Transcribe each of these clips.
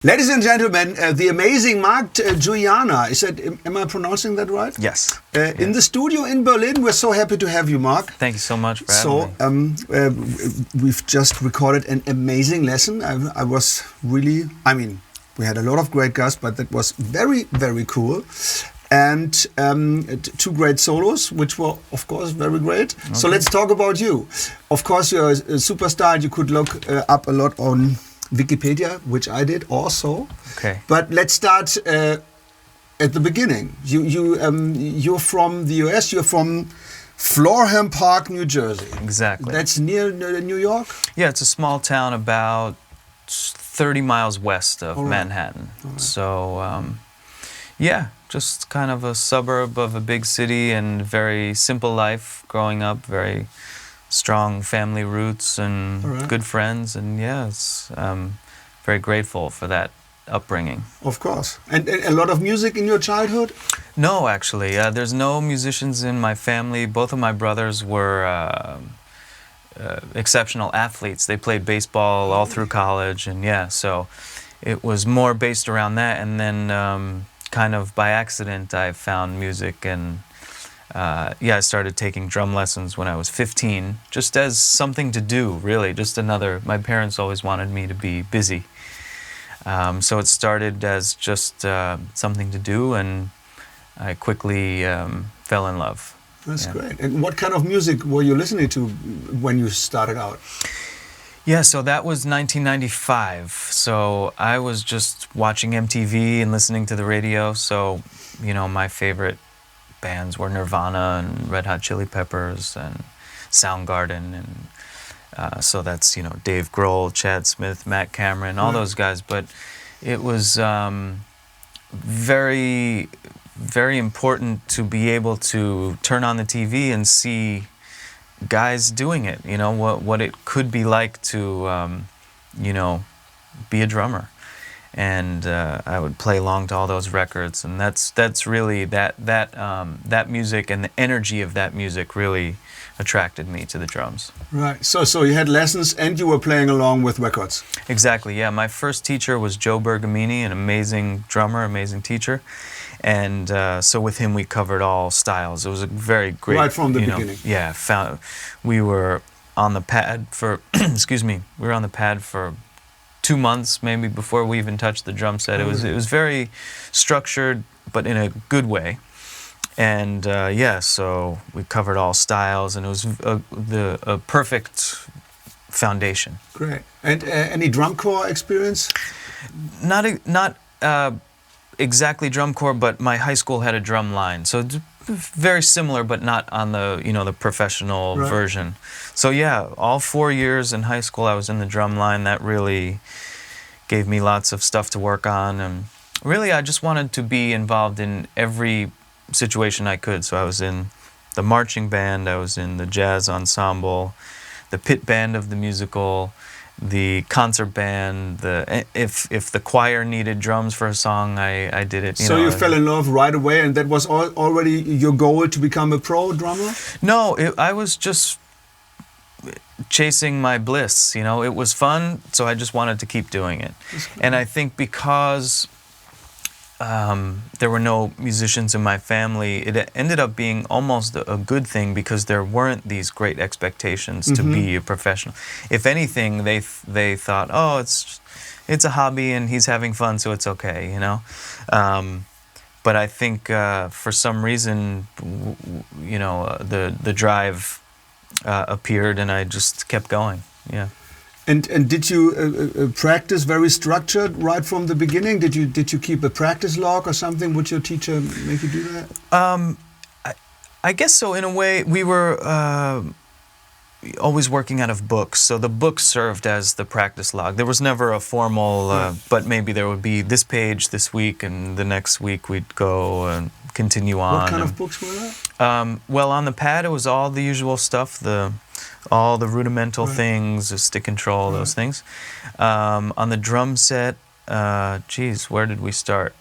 Ladies and gentlemen, the amazing Mark Guiliana. Am I pronouncing that right? Yes. In the studio in Berlin. We're so happy to have you, Mark. Thank you so much for having me. We've just recorded an amazing lesson. I was really, we had a lot of great guests, but that was very, very cool. And two great solos, which were, of course, very great. Okay. So let's talk about you. Of course, you're a superstar. You could look up a lot on Wikipedia, which I did also. Okay. But let's start at the beginning. You're from the US. You're from Florham Park, New Jersey. Exactly. That's near New York? Yeah, it's a small town about 30 miles west of Manhattan. Right. So, yeah, just kind of a suburb of a big city and very simple life growing up, very strong family roots and good friends, and yes, very grateful for that upbringing. Of course. And a lot of music in your childhood? No, actually. There's no musicians in my family. Both of my brothers were exceptional athletes. They played baseball all through college, and yeah, so it was more based around that, and then kind of by accident I found music, and I started taking drum lessons when I was 15, just as something to do, really, my parents always wanted me to be busy. So it started as just something to do, and I quickly fell in love. That's great. And what kind of music were you listening to when you started out? Yeah, so that was 1995. So I was just watching MTV and listening to the radio. So, my favorite bands were Nirvana and Red Hot Chili Peppers and Soundgarden, and so that's Dave Grohl, Chad Smith, Matt Cameron, all those guys. But it was very, very important to be able to turn on the TV and see guys doing it. What it could be like to be a drummer. And I would play along to all those records, and that's really that music and the energy of that music really attracted me to the drums. Right. So you had lessons and you were playing along with records. Exactly. Yeah. My first teacher was Joe Bergamini, an amazing drummer, amazing teacher, and so with him we covered all styles. It was a very great. Right from the beginning. Yeah. We were on the pad for excuse me. We were on the pad for 2 months maybe before we even touched the drum set. It was very structured, but in a good way. And so we covered all styles, and it was a perfect foundation. Great. And any drum corps experience? Not exactly drum corps, but my high school had a drum line, so very similar, but not on the the professional version. So yeah, all 4 years in high school I was in the drum line. That really gave me lots of stuff to work on, and really I just wanted to be involved in every situation I could. So I was in the marching band, I was in the jazz ensemble, the pit band of the musical, the concert band. If the choir needed drums for a song, I did it. So you fell in love right away, and that was already your goal to become a pro drummer? No, I was just chasing my bliss. It was fun, so I just wanted to keep doing it. And I think because there were no musicians in my family, it ended up being almost a good thing, because there weren't these great expectations to be a professional. If anything, they thought, oh, it's a hobby and he's having fun, so it's okay, But I think for some reason, the drive appeared, and I just kept going. Yeah. And did you practice very structured right from the beginning? Did you keep a practice log or something? Would your teacher make you do that? I guess so. In a way, we were always working out of books, so the books served as the practice log. There was never a formal, but maybe there would be this page this week, and the next week we'd go and continue on. What kind of books were that? Well, on the pad it was all the usual stuff, all the rudimental things, the stick control, those things. On the drum set, where did we start?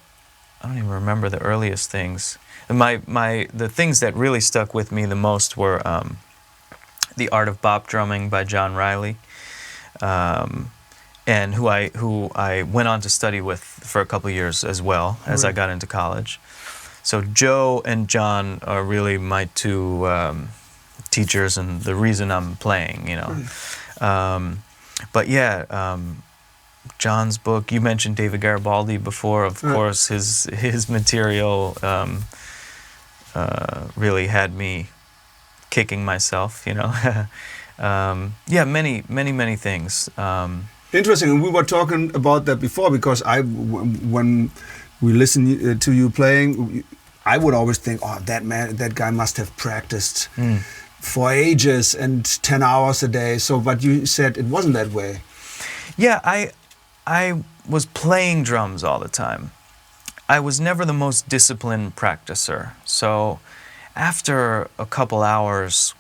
I don't even remember the earliest things. The things that really stuck with me the most were The Art of Bop Drumming by John Riley, and who I went on to study with for a couple of years as well as I got into college. So Joe and John are really my two teachers and the reason I'm playing, you know. But yeah, John's book, you mentioned David Garibaldi before, of course, his material really had me kicking myself, you know. Yeah, many things. Interesting. And we were talking about that before, because when we listen to you playing, I would always think, oh, that guy must have practiced for ages and 10 hours a day. So, but you said it wasn't that way. Yeah, I was playing drums all the time. I was never the most disciplined practicer. So after a couple hours,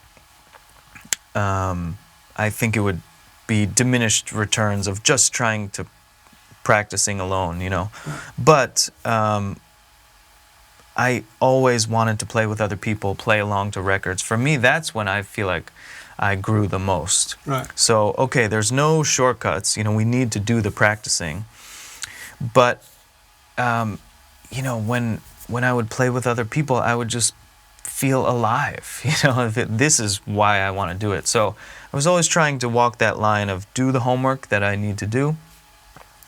I think it would be diminished returns of just trying to practicing alone, you know. But I always wanted to play with other people, play along to records. For me, that's when I feel like I grew the most. Right. So, okay, there's no shortcuts. You know, we need to do the practicing. But, you know, when I would play with other people, I would just feel alive. You know, this is why I want to do it. So I was always trying to walk that line of do the homework that I need to do,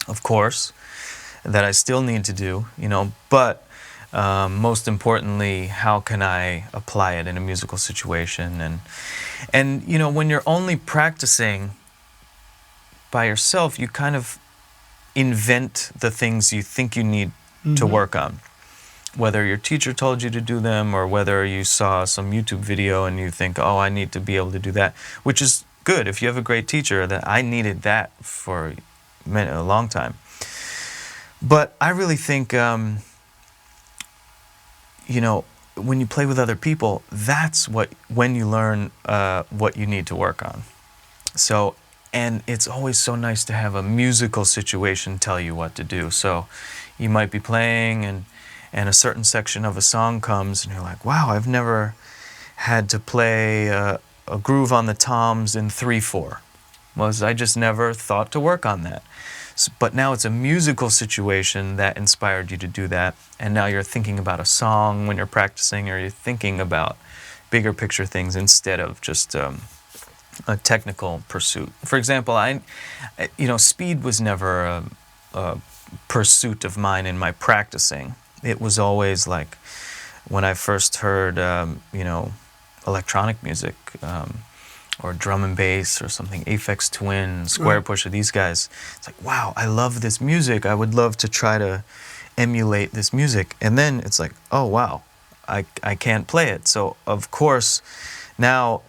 of course, that I still need to do, you know, but most importantly, how can I apply it in a musical situation? And you know, when you're only practicing by yourself, you kind of invent the things you think you need to work on. Whether your teacher told you to do them or whether you saw some YouTube video and you think, oh, I need to be able to do that, which is good. If you have a great teacher, that I needed that for a long time. But I really think, you know, when you play with other people, that's when you learn what you need to work on. So, and it's always so nice to have a musical situation tell you what to do. So you might be playing and a certain section of a song comes and you're like, wow, I've never had to play a groove on the toms in 3/4. I just never thought to work on that. So, but now it's a musical situation that inspired you to do that, and now you're thinking about a song when you're practicing, or you're thinking about bigger picture things instead of just a technical pursuit. For example, you know, speed was never a pursuit of mine in my practicing. It was always like when I first heard, you know, electronic music or drum and bass or something, Aphex Twin, Squarepusher, these guys. It's like, wow, I love this music. I would love to try to emulate this music. And then it's like, oh, wow, I can't play it. So, of course, now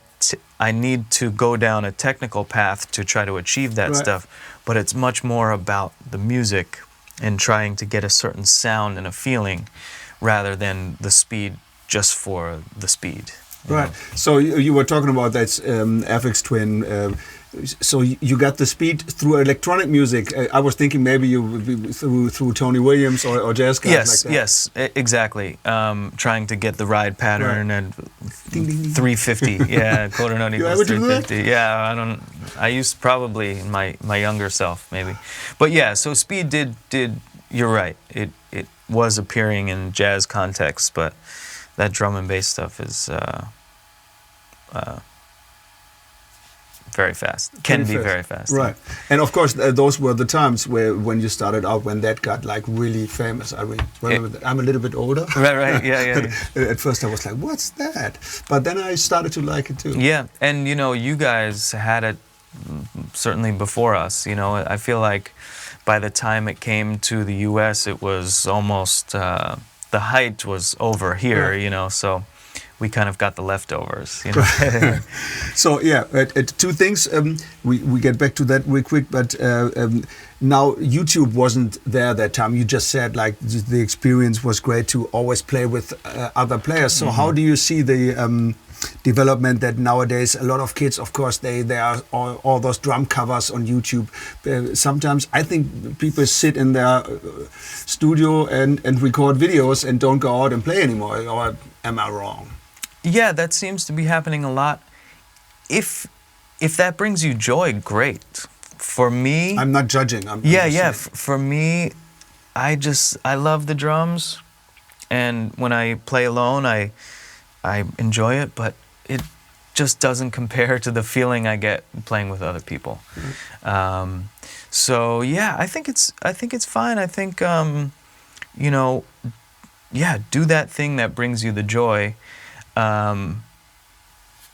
I need to go down a technical path to try to achieve that stuff. But it's much more about the music and trying to get a certain sound and a feeling rather than the speed just for the speed. Right. So you were talking about that Aphex Twin. So you got the speed through electronic music. I was thinking maybe you would be through Tony Williams or jazz guys like that. Yes, exactly. Trying to get the ride pattern and Ding, ding, ding. 350. Yeah, quarter note You equals ever do that? 350. Yeah, I used probably my younger self maybe, but yeah. So speed did. You're right. It was appearing in jazz contexts, but that drum and bass stuff is very fast. Can be very fast. Right. And of course, those were the times when you started out, when that got like really famous. I remember that. I'm a little bit older. Right. Yeah. At first I was like, what's that? But then I started to like it too. Yeah. And you know, you guys had it certainly before us. You know, I feel like by the time it came to the U.S., it was almost the height was over here. You know, so we kind of got the leftovers, you know. So yeah, two things. We get back to that real quick, but now YouTube wasn't there that time. You just said like the experience was great to always play with other players. So how do you see the development that nowadays a lot of kids, of course, they are all those drum covers on YouTube. Sometimes I think people sit in their studio and record videos and don't go out and play anymore. Or am I wrong? Yeah, that seems to be happening a lot. If that brings you joy, great. For me, I'm not judging. I'm yeah, just yeah. saying. For me, I love the drums, and when I play alone, I enjoy it, but it just doesn't compare to the feeling I get playing with other people. So yeah, I think it's fine. I think you know, yeah, do that thing that brings you the joy.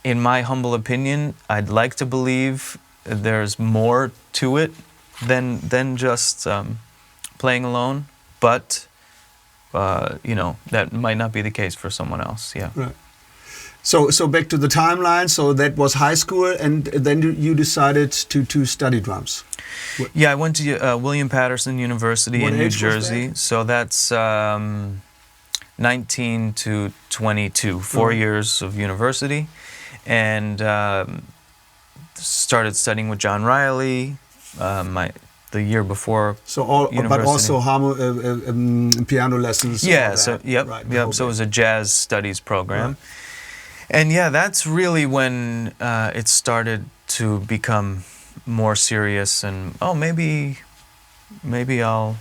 In my humble opinion, I'd like to believe there's more to it than just playing alone, but you know, that might not be the case for someone else. Yeah. Right. So back to the timeline. So that was high school, and then you decided to study drums. Yeah, I went to William Patterson University What in New age was Jersey. that? So that's 19 to 22, 4 years of university, and started studying with John Riley. The year before. So all, but university. also piano lessons. Yeah. all So that, yep, right, the yep. whole So it was a jazz studies program, Right. and yeah, that's really when it started to become more serious. And maybe I'll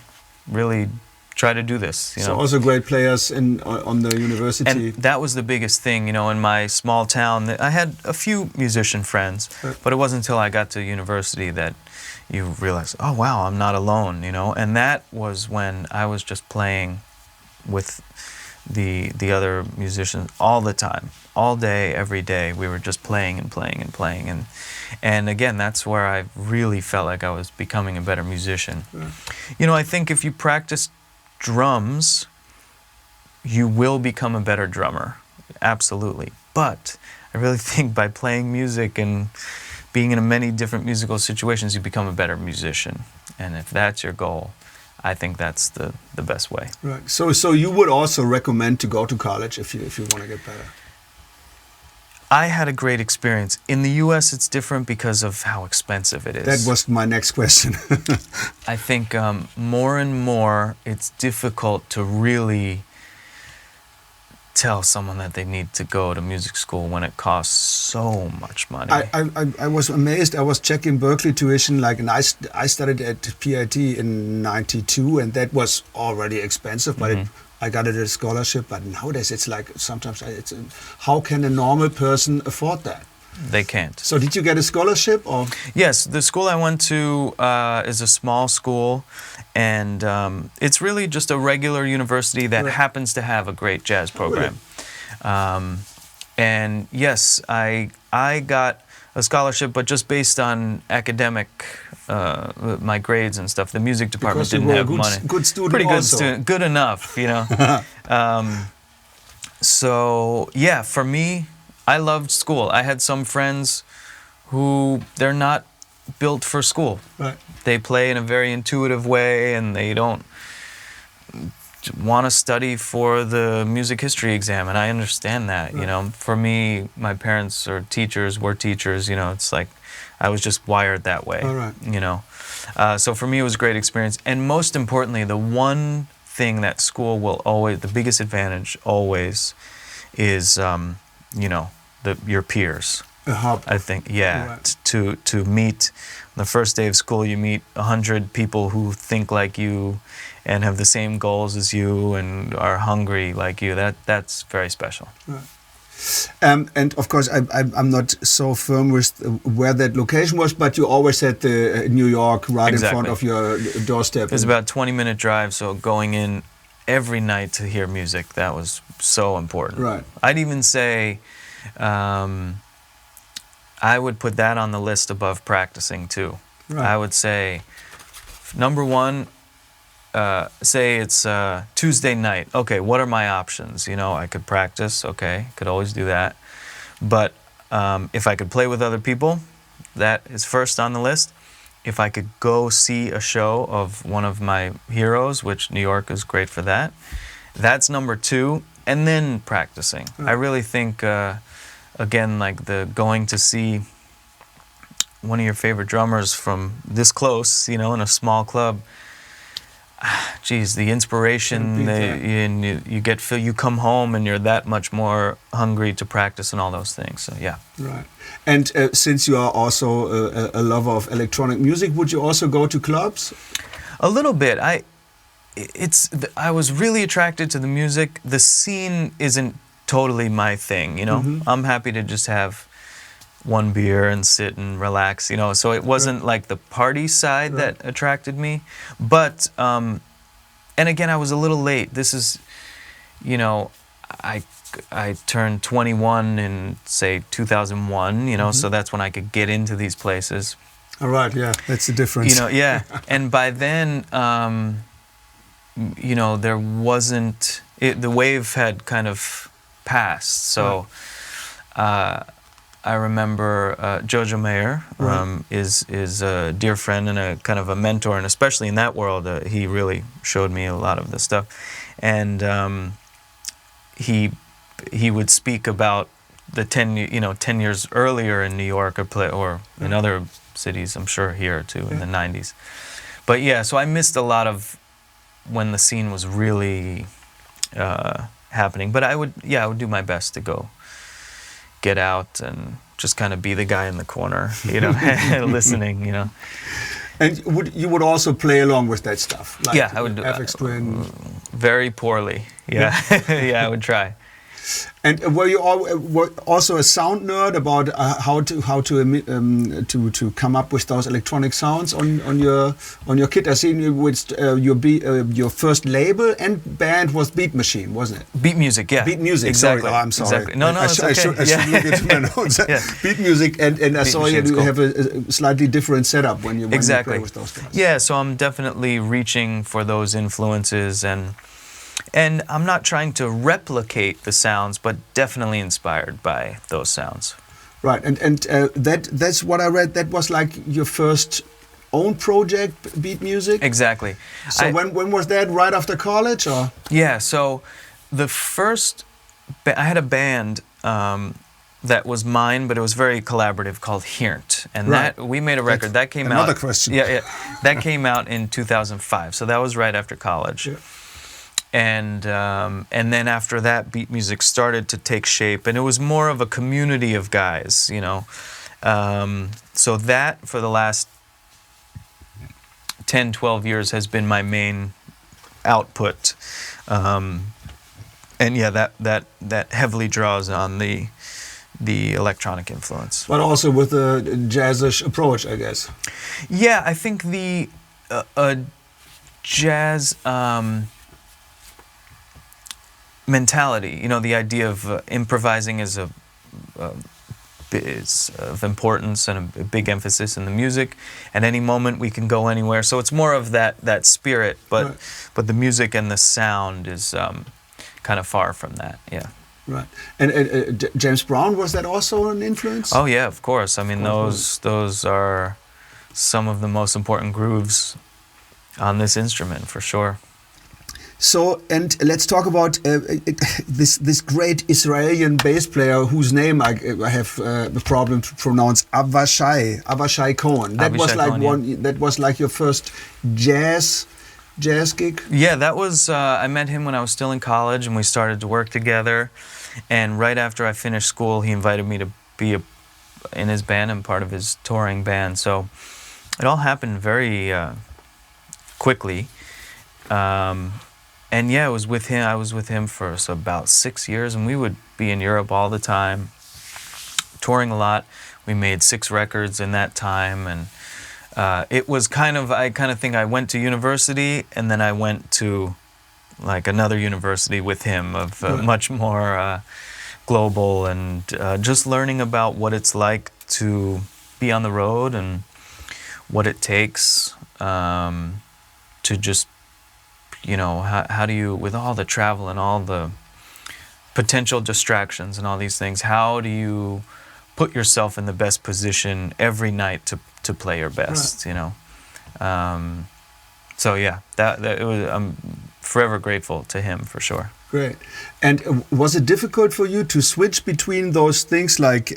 really try to do this. You So know. also great players on the university. And that was the biggest thing, you know, in my small town. I had a few musician friends, Right. but it wasn't until I got to university that you realize, oh wow, I'm not alone, you know. And that was when I was just playing with the other musicians all the time, all day, every day. We were just playing and playing and playing, and again, that's where I really felt like I was becoming a better musician. Right. You know, I think if you practice drums, you will become a better drummer, absolutely. But I really think by playing music and being in many different musical situations, you become a better musician. And if that's your goal, I think that's the best way. Right. So you would also recommend to go to college if you want to get better. I had a great experience. In the U.S., it's different because of how expensive it is. That was my next question. I think more and more it's difficult to really tell someone that they need to go to music school when it costs so much money. I was amazed. I was checking Berkeley tuition, and I studied at PIT in '92, and that was already expensive, but I got it as a scholarship. But nowadays it's like sometimes how can a normal person afford that? They can't. So did you get a scholarship or? Yes, the school I went to is a small school, and it's really just a regular university that happens to have a great jazz program. And yes, I got a scholarship, but just based on academic, my grades and stuff. The music department Because you didn't were a have money. good student Pretty good also. student, good enough, you know. So yeah, for me, I loved school. I had some friends who they're not built for school. Right. They play in a very intuitive way, and they don't want to study for the music history exam, and I understand that. You know, for me, my parents were teachers. You know, it's like I was just wired that way. All right. You know, so for me, it was a great experience, and most importantly, the one thing that school will always, the biggest advantage always, is you know, your peers. A hub. I think, yeah, Right. to meet on the first day of school, you meet 100 people who think like you and have the same goals as you and are hungry like you. That's very special. Right. And of course, I'm not so firm with where that location was, but you always had the New York right in front of your doorstep. It was about a 20-minute drive, so going in every night to hear music, that was so important. Right. I'd even say I would put that on the list above practicing too. Right. I would say, number one, say it's Tuesday night. Okay, what are my options? You know, I could practice. Okay, could always do that. But if I could play with other people, that is first on the list. If I could go see a show of one of my heroes, which New York is great for that, that's number two. And then practicing. I really think, again, like the going to see one of your favorite drummers from this close, you know, in a small club, geez, the inspiration, and you come home and you're that much more hungry to practice and all those things. So yeah. Right. And since you are also a lover of electronic music, would you also go to clubs? A little bit. I was really attracted to the music. The scene isn't totally my thing, you know. I'm happy to just have one beer and sit and relax, you know. So it wasn't like the party side that attracted me. But and again, I was a little late. This is, you know, I turned 21 in say 2001, you know. So that's when I could get into these places. All right, yeah, that's the difference. You know, yeah. And by then, you know, there wasn't, the wave had kind of passed. So I remember Jojo Mayer is a dear friend and a kind of a mentor, and especially in that world, he really showed me a lot of this stuff. And he would speak about the 10 years earlier in New York or in other cities, I'm sure here too, in the 90s. But yeah, so I missed a lot of when the scene was really happening. But I would do my best to go get out and just kind of be the guy in the corner, you know, listening, you know. And you would also play along with that stuff? Like yeah, I would do Aphex Twin? Very poorly, yeah. Yeah, I would try. And were you also a sound nerd about how to come up with those electronic sounds on your kit? I seen you with your first label and band was Beat Machine, wasn't it? Beat Music, yeah. Beat Music. Exactly. Sorry, I'm sorry. Exactly. No, it's okay. I should look into my notes. Yeah. Beat Music, and I Beat saw you cool. have a slightly different setup when you play with those guys. Yeah, so I'm definitely reaching for those influences, and I'm not trying to replicate the sounds, but definitely inspired by those sounds. Right, and that's what I read. That was like your first own project, Beat Music? Exactly. So when was that? Right after college, or? Yeah, so the first, I had a band that was mine, but it was very collaborative, called Hirnt, and we made a record that came out. Another question. Yeah, that came out in 2005. So that was right after college. Yeah. And then after that, Beat Music started to take shape, and it was more of a community of guys, you know. So that, for the last 10, 12 years, has been my main output. And yeah, that heavily draws on the electronic influence. But also with a jazzish approach, I guess. Yeah, I think the jazz mentality, you know, the idea of improvising is of importance and a big emphasis in the music. At any moment we can go anywhere, so it's more of that spirit, but the music and the sound is kind of far from that. Yeah. Right. And James Brown, was that also an influence? Oh yeah, of course. I mean, those are some of the most important grooves on this instrument, for sure. So, and let's talk about this great Israeli bass player whose name I have a problem to pronounce, Avishai Cohen. That was like Cohen, that was like your first jazz gig. Yeah, that was. I met him when I was still in college, and we started to work together. And right after I finished school, he invited me to be in his band and part of his touring band. So it all happened very quickly. And yeah, I was with him for about 6 years, and we would be in Europe all the time, touring a lot. We made 6 records in that time, and it was I kind of think I went to university, and then I went to like another university with him of much more global, and just learning about what it's like to be on the road and what it takes to just, you know, how do you, with all the travel and all the potential distractions and all these things, how do you put yourself in the best position every night to play your best, you know? So yeah, I'm forever grateful to him, for sure. Great. And was it difficult for you to switch between those things, like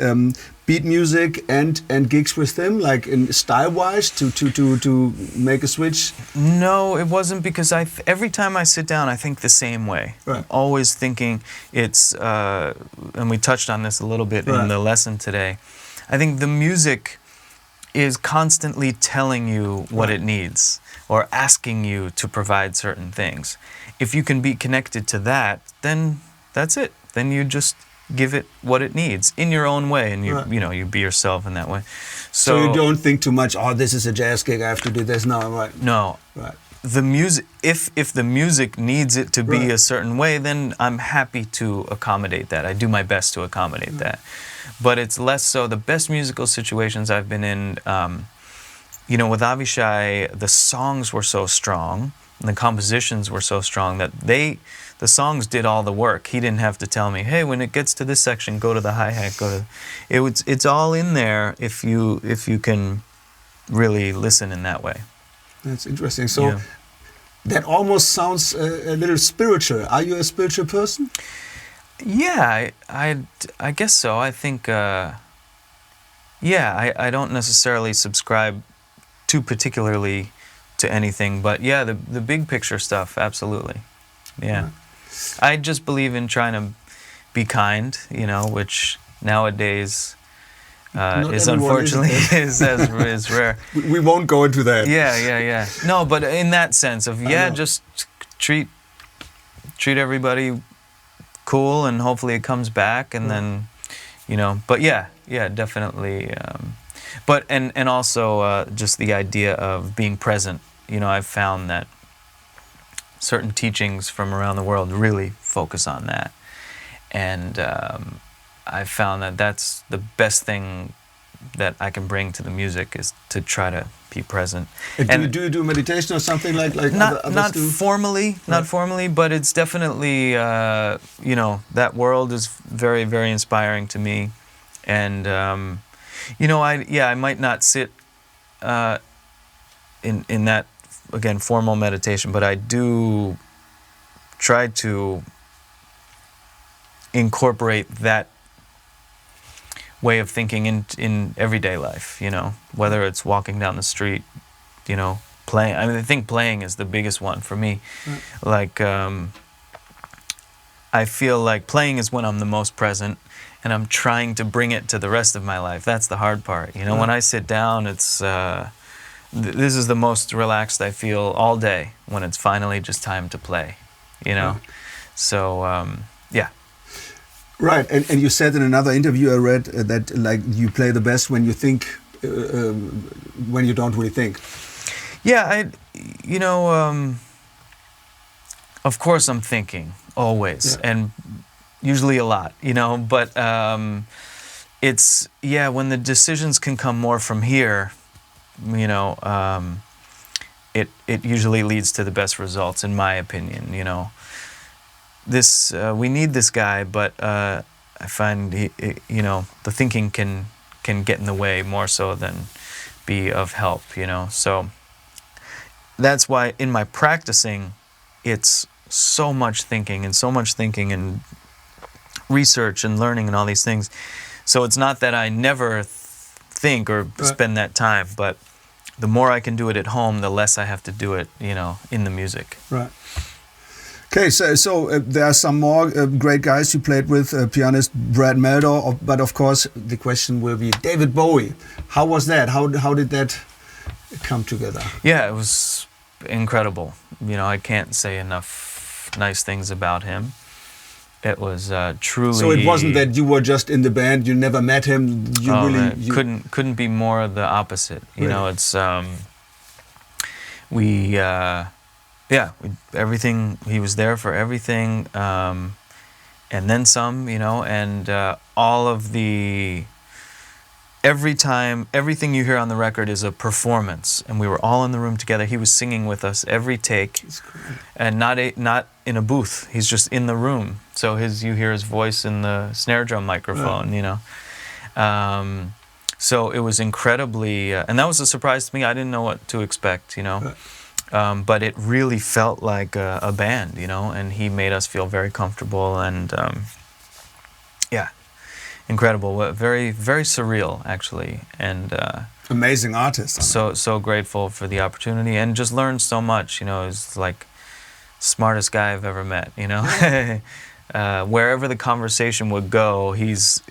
beat music and gigs with him, like in style wise, to make a switch? No, it wasn't, because every time I sit down, I think the same way. Right. I'm always thinking it's, and we touched on this a little bit in the lesson today. I think the music is constantly telling you what it needs, or asking you to provide certain things. If you can be connected to that, then that's it. Then you just give it what it needs in your own way, and you be yourself in that way. So you don't think too much, oh, this is a jazz gig, I have to do this now, right? No. Right. The music, if the music needs it to be a certain way, then I'm happy to accommodate that. I do my best to accommodate that. But it's less so. The best musical situations I've been in, with Avishai, the songs were so strong, and the compositions were so strong that the songs did all the work. He didn't have to tell me, hey, when it gets to this section, go to the hi-hat, it's all in there if you can really listen in that way. That's interesting. So that almost sounds a little spiritual. Are you a spiritual person? Yeah, I guess so. I think, I don't necessarily subscribe too particularly to anything, but yeah, the big picture stuff, absolutely. Yeah. I just believe in trying to be kind, which nowadays is unfortunately is rare. We won't go into that. Yeah. No, but in that sense of just treat everybody cool, and hopefully it comes back, and then but definitely. But and also just the idea of being present. I've found that certain teachings from around the world really focus on that, and I've found that that's the best thing that I can bring to the music, is to try to be present. And do you do meditation or something like not do? Formally, not formally, but it's definitely that world is very, very inspiring to me, and I might not sit in that, again, formal meditation, but I do try to incorporate that way of thinking in everyday life, whether it's walking down the street, playing. I think playing is the biggest one for me. Like, I feel like playing is when I'm the most present, and I'm trying to bring it to the rest of my life. That's the hard part. When I sit down, it's this is the most relaxed I feel all day, when it's finally just time to play, So, Right, and you said in another interview I read that like you play the best when you think, when you don't really think. Yeah, of course I'm thinking always, and usually a lot, but it's, when the decisions can come more from here, it usually leads to the best results, in my opinion, This we need this guy, but I find the thinking can get in the way more so than be of help, So that's why in my practicing, it's so much thinking and research and learning and all these things. So it's not that I never think or spend that time, but the more I can do it at home, the less I have to do it, in the music. Right. Okay, so there are some more great guys you played with, pianist Brad Mehldau, but of course the question will be David Bowie. How was that? How did that come together? Yeah, it was incredible. I can't say enough nice things about him. It was truly. So it wasn't that you were just in the band, you never met him. Couldn't be more the opposite. Really? It's everything. He was there for everything, and then some. And all of the. Everything you hear on the record is a performance, and we were all in the room together. He was singing with us every take, and not in a booth. He's just in the room. So you hear his voice in the snare drum microphone. So it was incredibly, and that was a surprise to me. I didn't know what to expect. But it really felt like a band. And he made us feel very comfortable, and incredible. Very, very surreal, actually, and Amazing artist. so grateful for the opportunity, and just learned so much. You know, he's like smartest guy I've ever met. You know, wherever the conversation would go, he's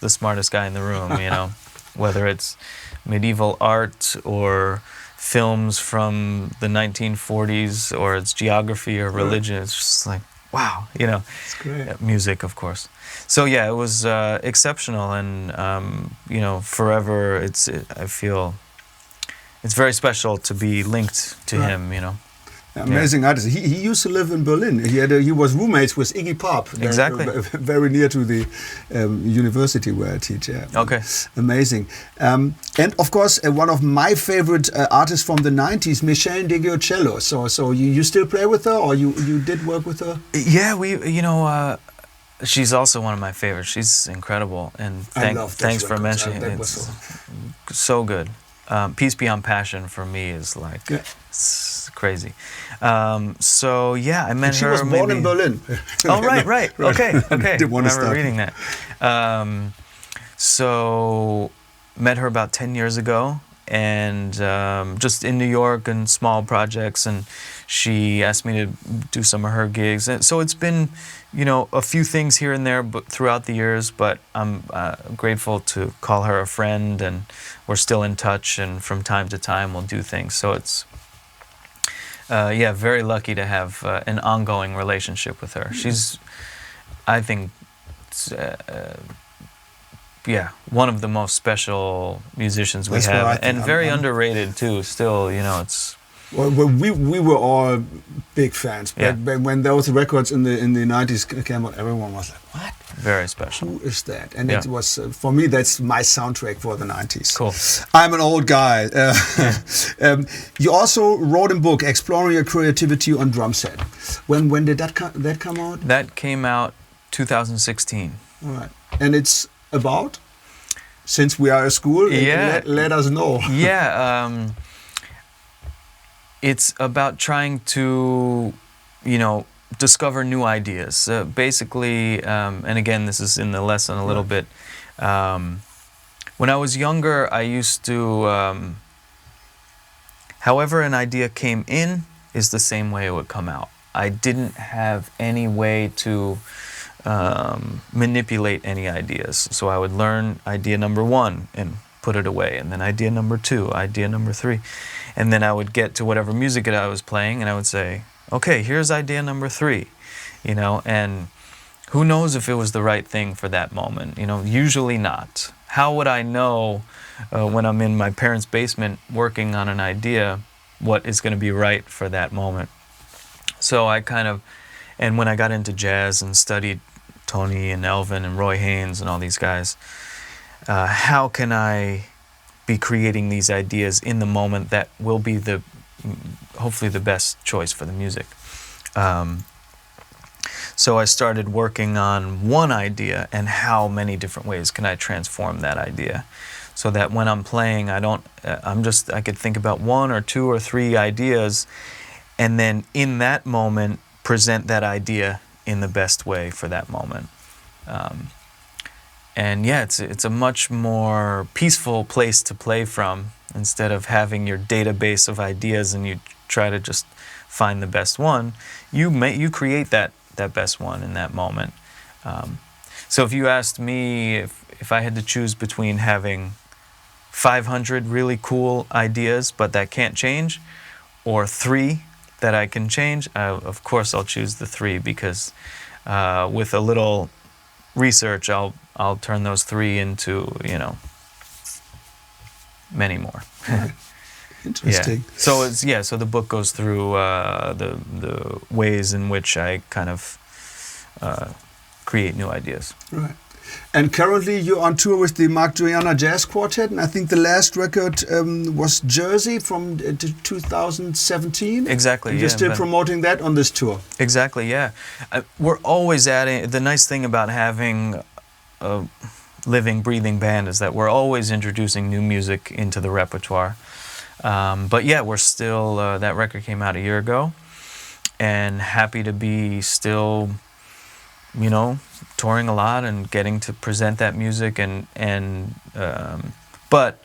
the smartest guy in the room. You know, whether it's medieval art or films from the 1940s, or it's geography or religion. It's just like, wow, you know. It's great. Music, of course. So yeah, it was exceptional, and you know, forever. I feel it's very special to be linked to him. You know. Amazing artist. He used to live in Berlin. He was roommates with Iggy Pop. Exactly. Very near to the university where I teach. Yeah. Okay. Amazing. And of course, one of my favorite artists from the 90s, Michelle DeGiocello. So you still play with her, or you did work with her? Yeah, she's also one of my favorites. She's incredible, and thanks for mentioning it. It's so good. Peace Beyond Passion for me is like it's crazy. So yeah, I met her. She was born in Berlin. Oh right. Okay. I remember reading that. So met her about 10 years ago, and just in New York and small projects, and she asked me to do some of her gigs. And so it's been, you know, a few things here and there, but throughout the years. But I'm grateful to call her a friend, and we're still in touch. And from time to time, we'll do things. So it's very lucky to have an ongoing relationship with her. She's, I think, one of the most special musicians we have, and very underrated too. Still, you know, it's. Well, we were all big fans. But when those records in the 90s came out, everyone was like, "What? Very special. Who is that?" And it was for me. That's my soundtrack for the 90s. Cool. I'm an old guy. You also wrote a book, Exploring Your Creativity on Drum Set. When did that come out? That came out 2016. All right, and it's about. Since we are a school, let us know. It's about trying to, you know, discover new ideas. Basically, and again, this is in the lesson a little bit. When I was younger, I used to, however an idea came in is the same way it would come out. I didn't have any way to manipulate any ideas. So I would learn idea number 1 and put it away, and then idea number 2, idea number 3. And then I would get to whatever music that I was playing, and I would say, okay, here's idea number 3, you know, and who knows if it was the right thing for that moment, you know, usually not. How would I know when I'm in my parents' basement working on an idea what is going to be right for that moment? So I kind of, and when I got into jazz and studied Tony and Elvin and Roy Haynes and all these guys, how can I be creating these ideas in the moment that will be hopefully the best choice for the music. So I started working on one idea and how many different ways can I transform that idea, so that when I'm playing, I could think about 1 or 2 or 3 ideas, and then in that moment present that idea in the best way for that moment. And yeah, it's a much more peaceful place to play from, instead of having your database of ideas and you try to just find the best one. You create that best one in that moment. So if you asked me if I had to choose between having 500 really cool ideas but that can't change, or 3 that I can change, of course I'll choose the 3, because with a little research, I'll turn those 3 into, you know, many more. Interesting. Yeah. So the book goes through the ways in which I kind of create new ideas. Right. And currently you're on tour with the Mark Joanna Jazz Quartet, and I think the last record was Jersey from 2017. Exactly. And you're still promoting that on this tour. Exactly. Yeah. We're always adding. The nice thing about having a living, breathing band is that we're always introducing new music into the repertoire. But yeah, we're still. That record came out a year ago, and happy to be still you know, touring a lot and getting to present that music but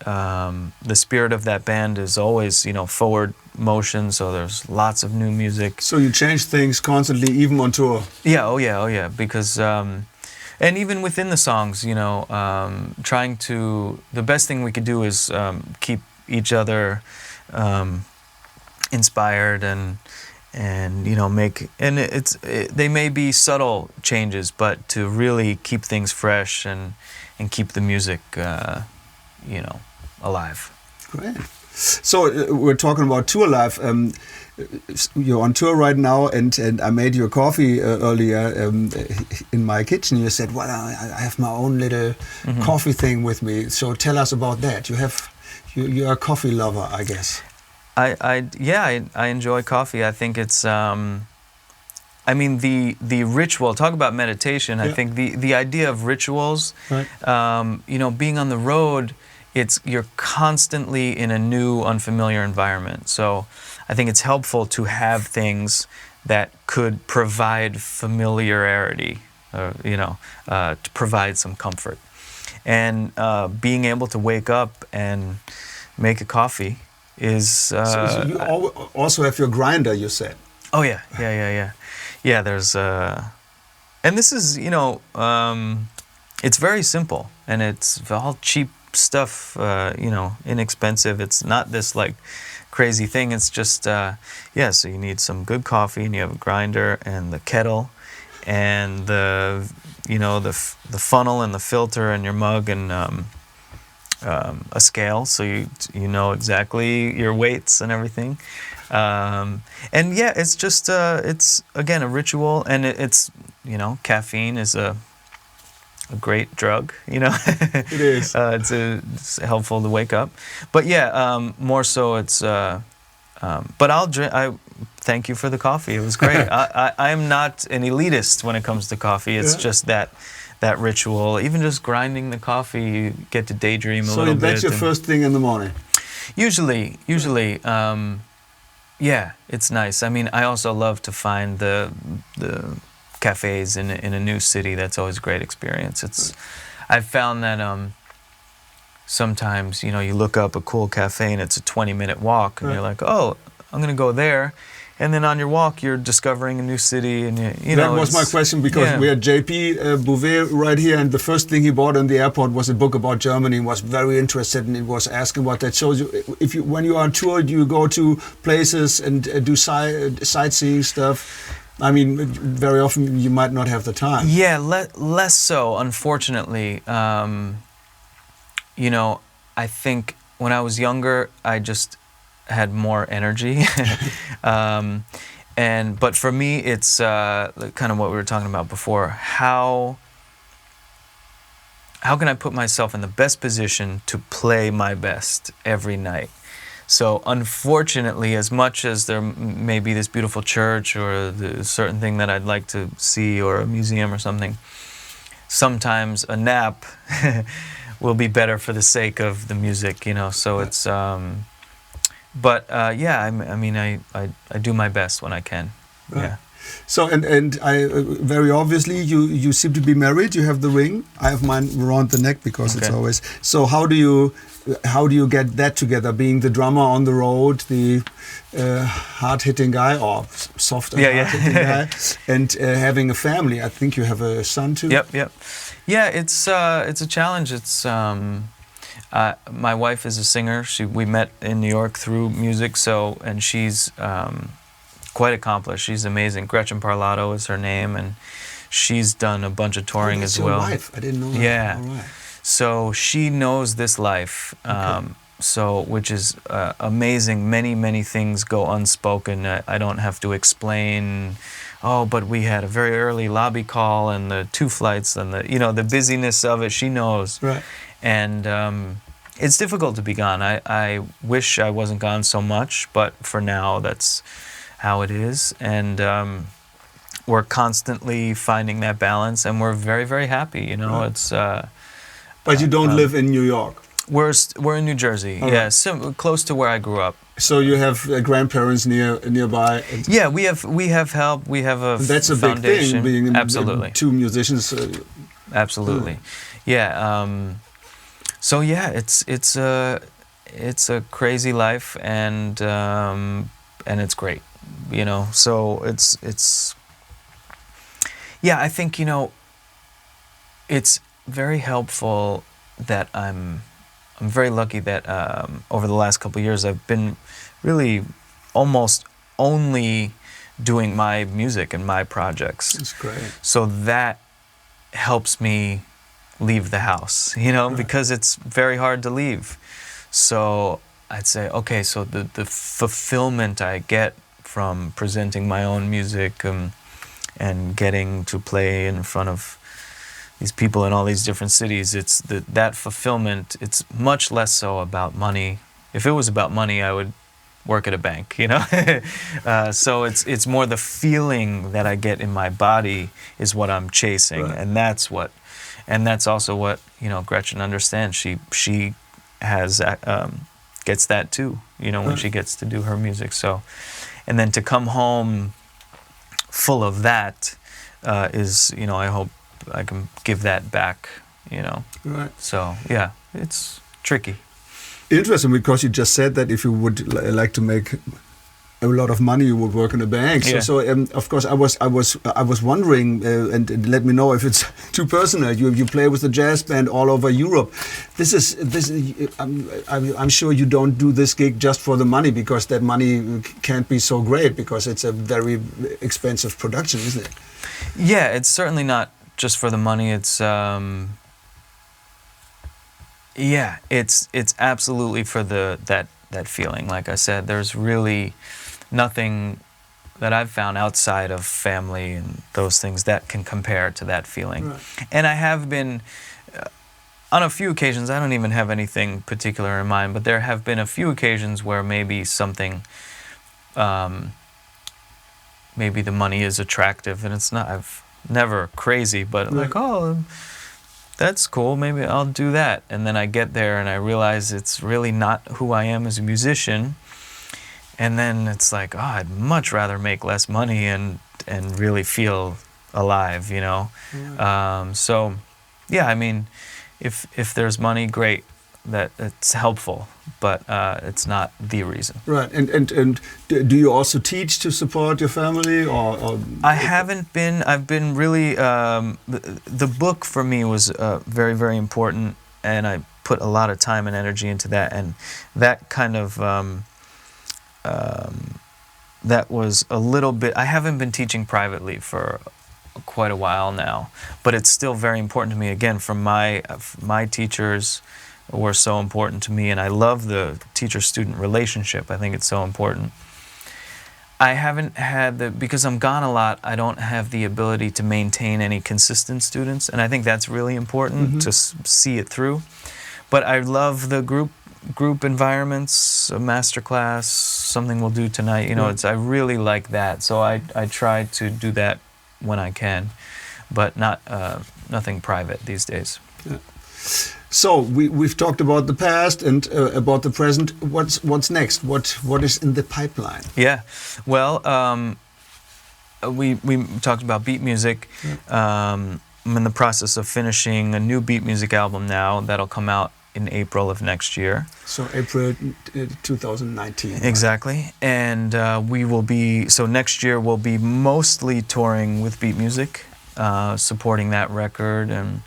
the spirit of that band is always, you know, forward motion, so there's lots of new music. So you change things constantly, even on tour? Yeah, oh yeah, because and even within the songs, you know, the best thing we could do is keep each other inspired and you know, they may be subtle changes, but to really keep things fresh and keep the music you know, alive. Great. So we're talking about tour life. You're on tour right now, and I made you a coffee earlier in my kitchen. You said, "Well, I have my own little coffee thing with me." So tell us about that. You're a coffee lover, I guess. I enjoy coffee. I think it's I mean, the ritual, talk about meditation. I think the idea of rituals, right. You know, being on the road, you're constantly in a new, unfamiliar environment. So I think it's helpful to have things that could provide familiarity, you know, to provide some comfort. And being able to wake up and make a coffee is... so you also have your grinder, you said. Oh, yeah. Yeah, there's... and this is, you know, it's very simple, and it's all cheap stuff, you know, inexpensive. It's not this, like, crazy thing. It's just, yeah, so you need some good coffee, and you have a grinder and the kettle and you know, the funnel and the filter and your mug and a scale, so you know exactly your weights and everything. And yeah, it's just it's again a ritual, and it's, you know, caffeine is a great drug, you know. It is. It's helpful to wake up, but yeah, more so it's. But I'll drink. Thank you for the coffee. It was great. I am not an elitist when it comes to coffee. It's just that ritual. Even just grinding the coffee, you get to daydream a little bit. So that's your first thing in the morning? Usually, yeah, it's nice. I mean, I also love to find the cafes in a new city. That's always a great experience. I've found that sometimes, you know, you look up a cool cafe and it's a 20-minute walk, and you're like, oh, I'm going to go there. And then on your walk, you're discovering a new city, and you know. That was my question, because we had JP Bouvet right here, and the first thing he bought in the airport was a book about Germany. He was very interested, and he was asking what that shows you. When you are on tour, do you go to places and do sightseeing stuff? I mean, very often you might not have the time. Yeah, less so, unfortunately. You know, I think when I was younger, I just had more energy. But for me, it's kind of what we were talking about before. How can I put myself in the best position to play my best every night? So unfortunately, as much as there may be this beautiful church or a certain thing that I'd like to see, or a museum or something, sometimes a nap will be better for the sake of the music, you know. So it's but yeah, I mean, I do my best when I can. Right. Yeah. So and I very obviously you seem to be married. You have the ring. I have mine around the neck because it's always. So how do you get that together? Being the drummer on the road, the hard-hitting guy, or soft and hard-hitting guy, and having a family. I think you have a son too. Yep. Yeah, it's a challenge. It's my wife is a singer. We met in New York through music, and she's quite accomplished. She's amazing. Gretchen Parlato is her name, and she's done a bunch of touring as well. Your wife? I didn't know that. Yeah. All right. So she knows this life. Which is amazing. Many things go unspoken. I don't have to explain. Oh, but we had a very early lobby call and the 2 flights and the busyness of it. She knows. Right. And it's difficult to be gone. I wish I wasn't gone so much, but for now, that's how it is. And we're constantly finding that balance, and we're very, very happy. You know, right. It's. But you don't live in New York. We're in New Jersey. All yeah, right. close to where I grew up. So you have grandparents nearby. Yeah, we have help. We have a That's a foundation. big thing. Being Absolutely. two musicians. Absolutely. Yeah. So yeah, it's a crazy life, and it's great. You know. So it's. Yeah, I think, you know, it's very helpful that I'm very lucky that over the last couple of years I've been really almost only doing my music and my projects. That's great. So that helps me leave the house, you know, because it's very hard to leave. So I'd say, okay, so the fulfillment I get from presenting my own music and getting to play in front of these people in all these different cities, it's that fulfillment. It's much less so about money. If it was about money, I would work at a bank, you know. So it's more the feeling that I get in my body is what I'm chasing, and that's also what, you know, Gretchen understands. She has gets that too, you know, when she gets to do her music. So, and then to come home full of that is, you know, I hope I can give that back, you know. Right. So yeah, it's tricky. Interesting, because you just said that if you would like to make a lot of money, you would work in a bank. Yeah. So of course, I was wondering, and let me know if it's too personal. You play with the jazz band all over Europe. I'm sure you don't do this gig just for the money, because that money can't be so great, because it's a very expensive production, isn't it? Yeah, it's certainly not just for the money. It's yeah, it's absolutely for that feeling. Like I said, there's really nothing that I've found outside of family and those things that can compare to that feeling. Right. And I have been on a few occasions. I don't even have anything particular in mind, but there have been a few occasions where maybe something, maybe the money is attractive, and it's not. I've never crazy, but Right. like, oh, that's cool, maybe I'll do that. And then I get there and I realize it's really not who I am as a musician. And then it's like, oh, I'd much rather make less money and really feel alive, you know. Right. So, yeah, I mean, if there's money, great, that it's helpful, but it's not the reason. Right. And do you also teach to support your family, or? I haven't been. I've been really. The book for me was very, very important, and I put a lot of time and energy into that, and that kind of. That was a little bit. I haven't been teaching privately for quite a while now, but it's still very important to me. Again, from my teachers were so important to me, and I love the teacher-student relationship. I think it's so important. I haven't had because I'm gone a lot, I don't have the ability to maintain any consistent students, and I think that's really important to see it through. But I love the group environments, a master class, something we'll do tonight. You know, I really like that. So I try to do that when I can, but nothing private these days. Yeah. So we've talked about the past and about the present. What's next? What is in the pipeline? Yeah, well, we talked about beat music. Yeah. I'm in the process of finishing a new beat music album now that'll come out in April of next year. So April 2019. Exactly, right? And we will be, so next year we'll be mostly touring with beat music, supporting that record, and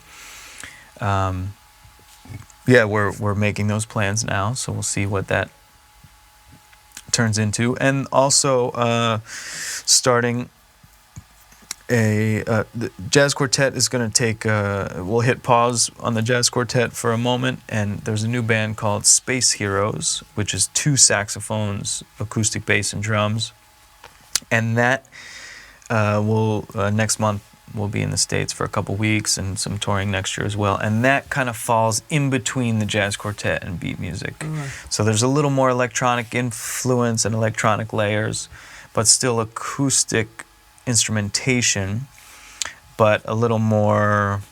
yeah, we're making those plans now, so we'll see what that turns into. And also starting the jazz quartet is going to take, we'll hit pause on the jazz quartet for a moment, and there's a new band called Space Heroes, which is 2 saxophones, acoustic bass, and drums. And that will, next month, we'll be in the States for a couple weeks and some touring next year as well. And that kind of falls in between the jazz quartet and beat music. Right. So there's a little more electronic influence and electronic layers, but still acoustic instrumentation, but a little more,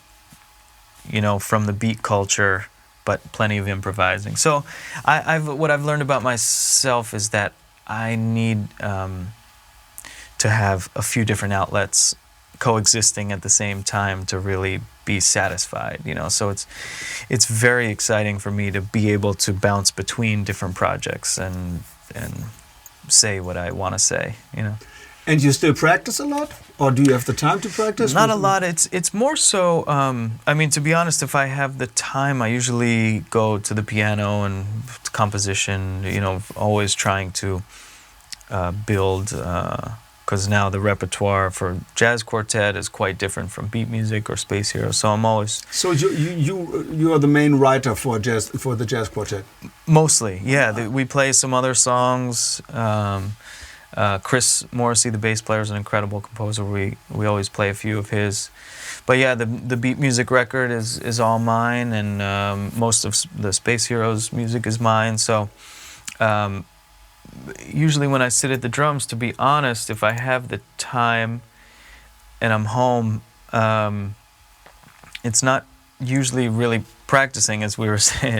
you know, from the beat culture but plenty of improvising. So what I've learned about myself is that I need to have a few different outlets coexisting at the same time to really be satisfied, you know. So it's very exciting for me to be able to bounce between different projects and say what I want to say, you know. And you still practice a lot, or do you have the time to practice? Not a lot. It's more so. I mean, to be honest, if I have the time, I usually go to the piano and composition. You know, always trying to build. Because now the repertoire for jazz quartet is quite different from beat music or Space Heroes. So I'm always. So you are the main writer for the jazz quartet. Mostly, yeah. We play some other songs. Chris Morrissey, the bass player, is an incredible composer. We always play a few of his. But yeah, the beat music record is all mine, and most of the Space Heroes music is mine. So usually when I sit at the drums, to be honest, if I have the time and I'm home, it's not usually really practicing, as we were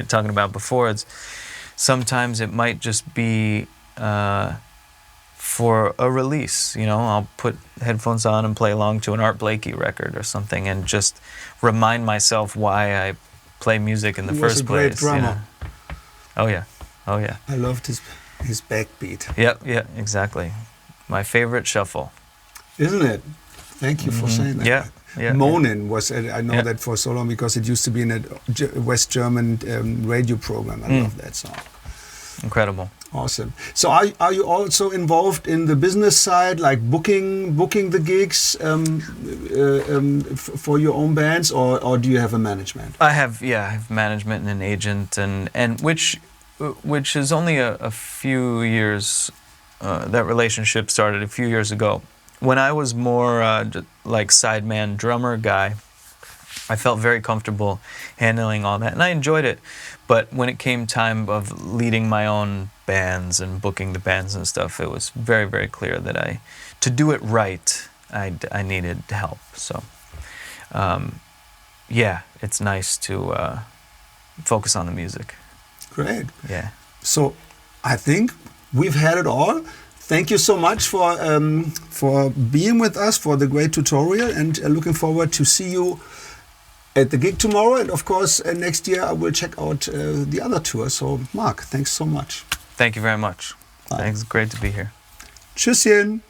talking about before. Sometimes it might just be for a release, you know. I'll put headphones on and play along to an Art Blakey record or something, and just remind myself why I play music in the first place. He was a great drummer. You know? Oh yeah. I loved his backbeat. Yeah, exactly. My favorite shuffle. Isn't it? Thank you for saying that. Yeah. Monin was, I know that for so long because it used to be in a West German radio program. I love that song. Incredible. Awesome. So are you also involved in the business side, like booking the gigs for your own bands, or do you have a management? I have management and an agent, and which is only a few years. That relationship started a few years ago. When I was more like sideman drummer guy, I felt very comfortable handling all that, and I enjoyed it. But when it came time of leading my own bands and booking the bands and stuff, it was very, very clear that to do it right, I needed help. So, yeah, it's nice to focus on the music. Great. Yeah. So, I think we've had it all. Thank you so much for being with us, for the great tutorial, and looking forward to see you at the gig tomorrow, and of course next year I will check out the other tour. So Mark, thanks so much. Thank you very much. Bye. Thanks, great to be here. Tschüsschen.